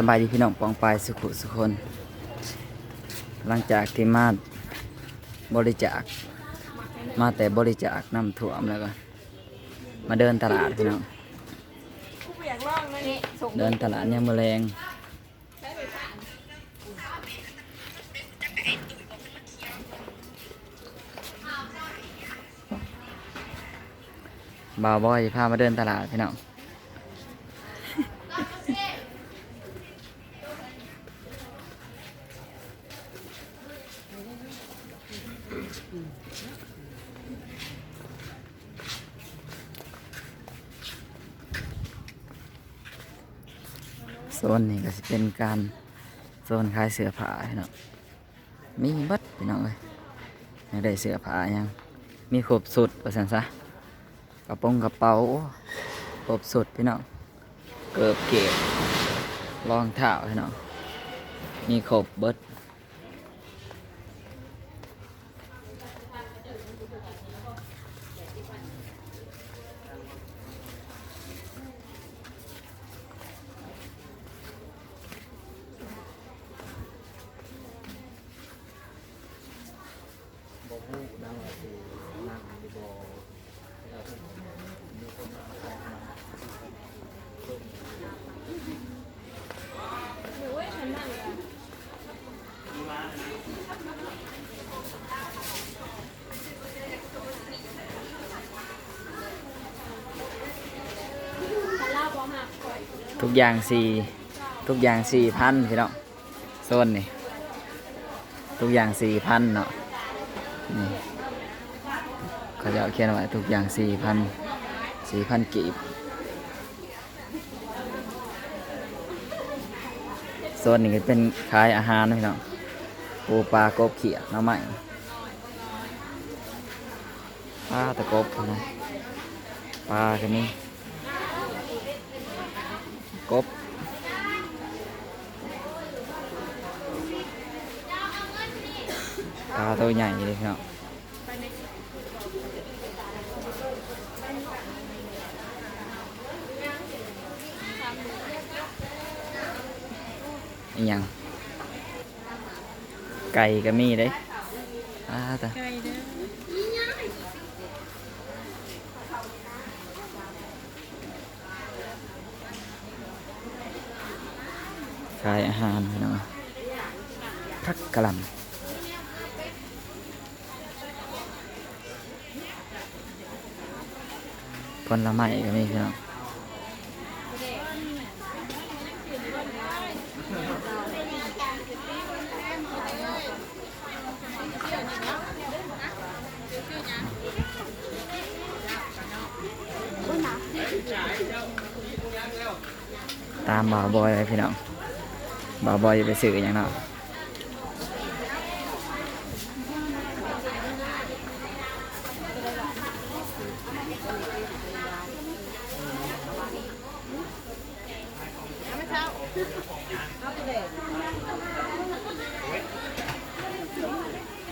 สบายดีพี่น้องปองปายสุขุสุคน หลังจากที่มาบริจาคมาแต่บริจาคน้ำท่วมแล้วก็มาเดินตลาดพี่น้องเดินตลาดยามมื้อแลงบ่าวบอยพามาเดินตลาดพี่น้องโซนนี้ก็จะเป็นการโซนขายเสื้อผ้าพี่น้องมีเบัดพี่น้องเลยอยากได้เสื้อผ้ายังมีครบสุดว่าซั่นซะกระโปรงกระเป๋าครบสุดพี่น้องเกือบเก็บรองเท้าพี่น้องมีครบเบิดทุกอย่าง4,000พี่น้องโซนนี่ทุกอย่าง4,000เนาะนี่เขาจะเขียนไว้ทุกอย่าง4,000กีบโซนนี้ก็เป็นขายอาหารพี่น้องปูปลากบเขียดน้ำใหม่ปลาตะกบนะปลากันนี้กบปลาตัวใหญ่เลยพี่น้องอีหยังไก่ก็มีเด้แต่ขายอาหารพี่น้องพักกะหล่ำผลไม้ก็มีพี่น้องตามบ่าวบอยเลยพี่น้องบ่าวบอยจะไปซื้ออย่างเนาะ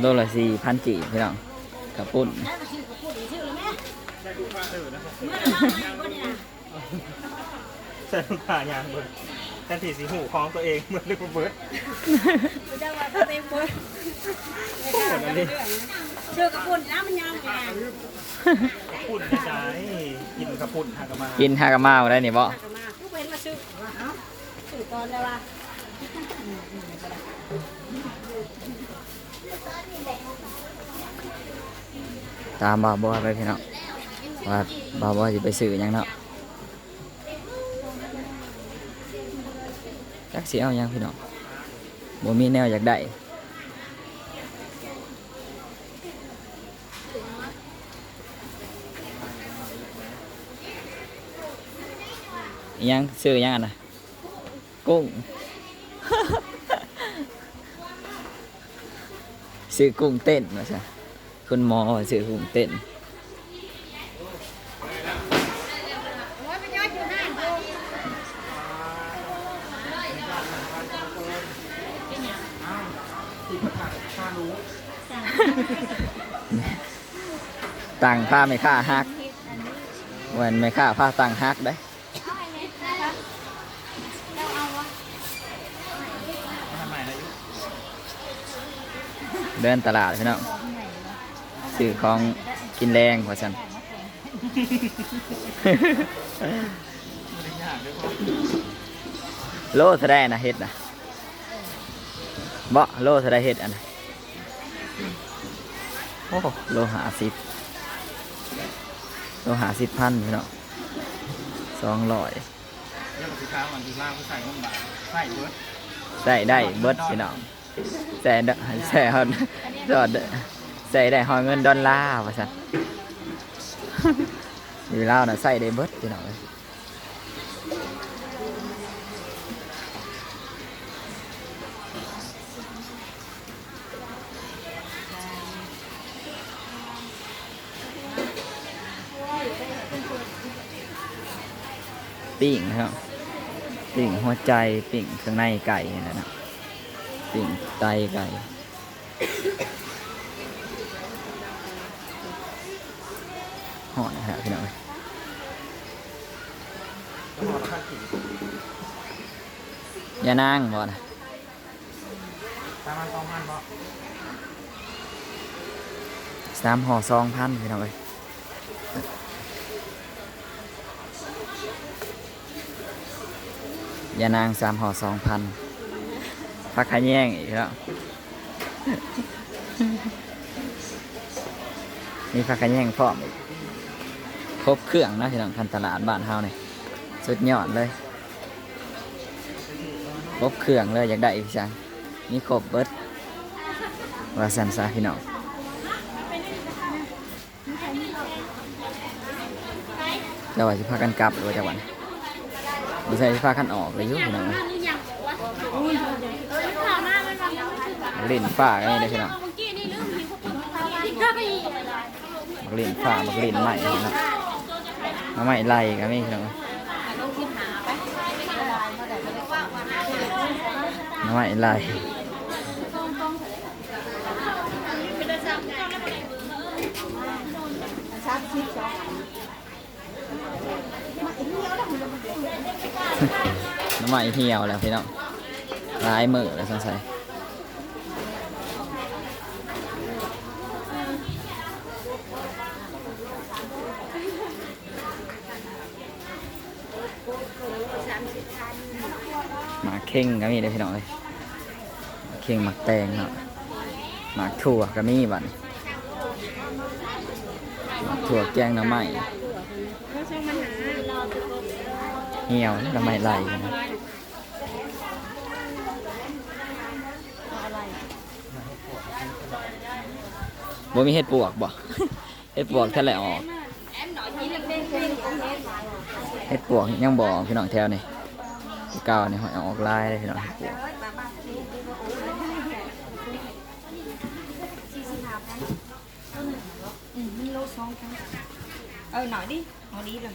โลละ4,000กีบพี่น้องกับปุ่นใส่ลูกค้ายางเบิร์ดแทนที่สีหูคล้องตัวเองเหมือนลูกเบิร์ดจะว่าตัวเองเบิร์ดอันนี้ เชื่อกระปุ่นนะมันยาวแก่ กระปุ่นไม่ใช่กินกระปุ่นหากมา กินฮากามาได้นี่บ่ผู้เป็นมาซื้อซื้อตอนได้ว่าตามบ่าวบอยไปพี่น้องว่าบ่าวบอยจะไปซื้ออย่างเนาะจักสิเอาอย่างพี่น้องบ่มีแนวอยากได้ยังซื้อยังอ่ะนะกุ้ง ซื้อกุ้งเต้นมาใช่คุณหมอซื้อกุ้งเต้นต่างผ้าไม่ค่าฮักวันไม่ค่าผ้าต่างฮักได้ เดินตลาดพี่น้องซื้อของกินแรงว่าซั่น ไม่ได้ยากด้วยพ่อ โลเท่าใดนะเฮ็ดนะบ่โลเท่าใดเฮ็ดอันน่ะโอ้โล50โล50,000พี่น้อง200 ยังสิค้าวันที่ล่างก็ใส่น้ำบาทใส่เบิด ใส่ได้เบิดพี่น้องใส่ได้ใส่ฮอดจอดใส่ได้ฮอดเงินดอลลาร์ว่าซั่น อยู่ลาวน่ะใส่ได้เบิดพี่น้องเอ้ยปิ้งนะครับปิ้งหัวใจปิ้งเครื่องในไก่นี่แหละนะปิ้งไตไก่ห่อนะฮะพี่น้องเอ้ย แล้วพอเราขั้นขี่ อย่านั่งบ่นะ ประมาณ2,000บ่ 3ห่อ2,000พี่น้องเอ้ยอย่านาง3ห่อ2,000พักขะแยงอีกแล้ว มีผักกระแยงพร้อมอีกครบเครื่องนะพี่น้องทันตลาดบ้านเฮาเนี่ยสุดยอดเลยครบเครื่องเลยอยากได้อีกจังมีครบเบิดว่าสันซาพี่น้องจะว่าสิพากันกลับหรือว่าจะวันไม่ใช่สิพากันออกเลยอยุ่พี่น้องเล่นฝ้ากันนี่เลยพี่น้องบักเล่นฝ้าบักเล่นใหม่พี่น้องมาใหม่ไล่กันนี่พี่น้องมาใหม่ไล่น้ำใหม่เหี่ยวแล้วพี่น้องลายมือแล้วสงสัยหมากเข่งก็มีเลยพี่น้องเลยหมากเข่งหมากแตงเนาะหมากถั่วก็มีบัดนี้หมากถั่วแกงหน้ำใหม่เหี่ยวหน้ำใหม่ไหลกันนะบ่มีเห็ดปวกบ่ เห็ดปวกแท้แหละออกเห็ดปวกยังบ่พี่น้องแถวนี่เก่านี่หอยออกลายเลยพี่น้องเห็ดปวก nói đi nói đi rồi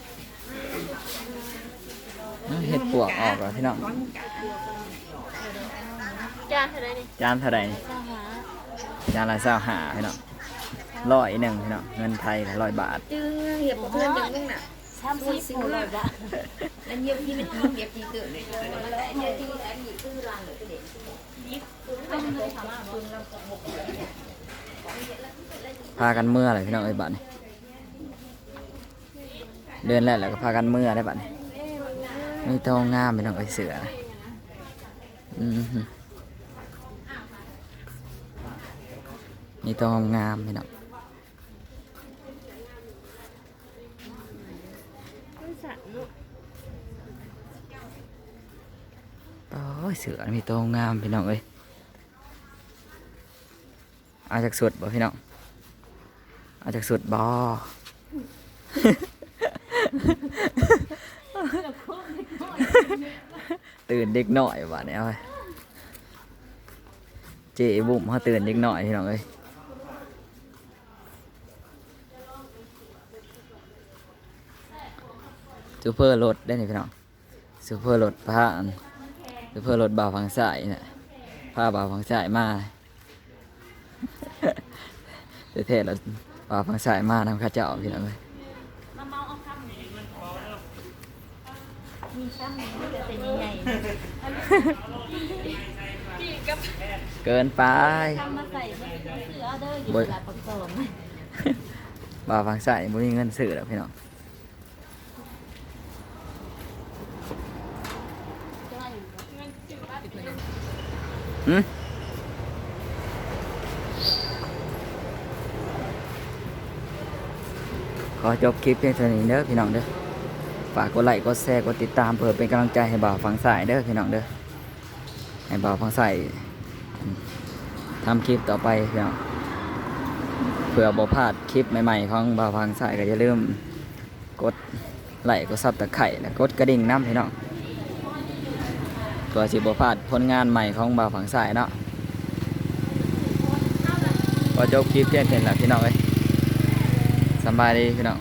เห็ดปวกออกแล้วพี่น้อง cha thế đây đi จานเท่าไหร่นี่จานละ25พี่น้อง100พี่น้องเงินไทยละ100 บาท chứ hiệp một thương đừng ngưng nè tham xí rồi đó là nhiều khi mình không hiệp gì tự để nhiều khi anh nghĩ tư làm được cái đểพากันเมื่อเลยพี่น้องเอ้ยบัดนี้เดือนแรกแล้วก็พากันเมื่อได้บัดนี้มีทองงามพี่น้องเอ้ยเสือนะมีทองงามพี่น้องโอ้ยเสือมีทองงามพี่น้องเอ้ยเอาจากสุดบ่พี่น้องเอาจากสุดบ่ ตื่นเด็กหน่อยว่ะเนี่ยเว้ยเจ๊บุ๋มเขาตื่นเด็กหน่อยพี่น้องเอ้ยซูเปอร์รถได้ไหมพี่น้องซูเปอร์รถพาอันซูเปอร์รถบ่าวฝั่งซ้ายเนี่ยพาบ่าวฝั่งซ้ายมา เท่ๆแล้วบ่าวฝั่งซ้ายมานำข้าเจ้าพี่น้องเอ้ย มีซ้ำมีแต่ใหญ่ เกินไป ทำมาใส่เสื้อเด้ออยู่หลายประกอบ บ่าวฟังใส่บ่มีเงินซื้อแล้วพี่น้องหืมขอจบคลิปเพียงเท่านี้เด้อพี่น้องเด้อฝากกดไลค์กดแชร์กดติดตามเพื่อเป็นกำลังใจให้บ่าวฟังใส่เด้อพี่น้องเด้อให้บ่าวฟังใส่ทำคลิปต่อไปพี่น้องเพื่อบ่พลาดคลิปใหม่ๆของบ่าวฟังใส่ก็อย่าลืมกดไลค์กดซับตะไคร้และกดกระดิ่งน้ำพี่น้องเพื่อสิบ่พลาดผลงานใหม่ของบ่าวฟังใส่เนาะขอจบคลิปเพียงเท่านี้แหละพี่น้องเอ้ยสำบายดีพี่น้อง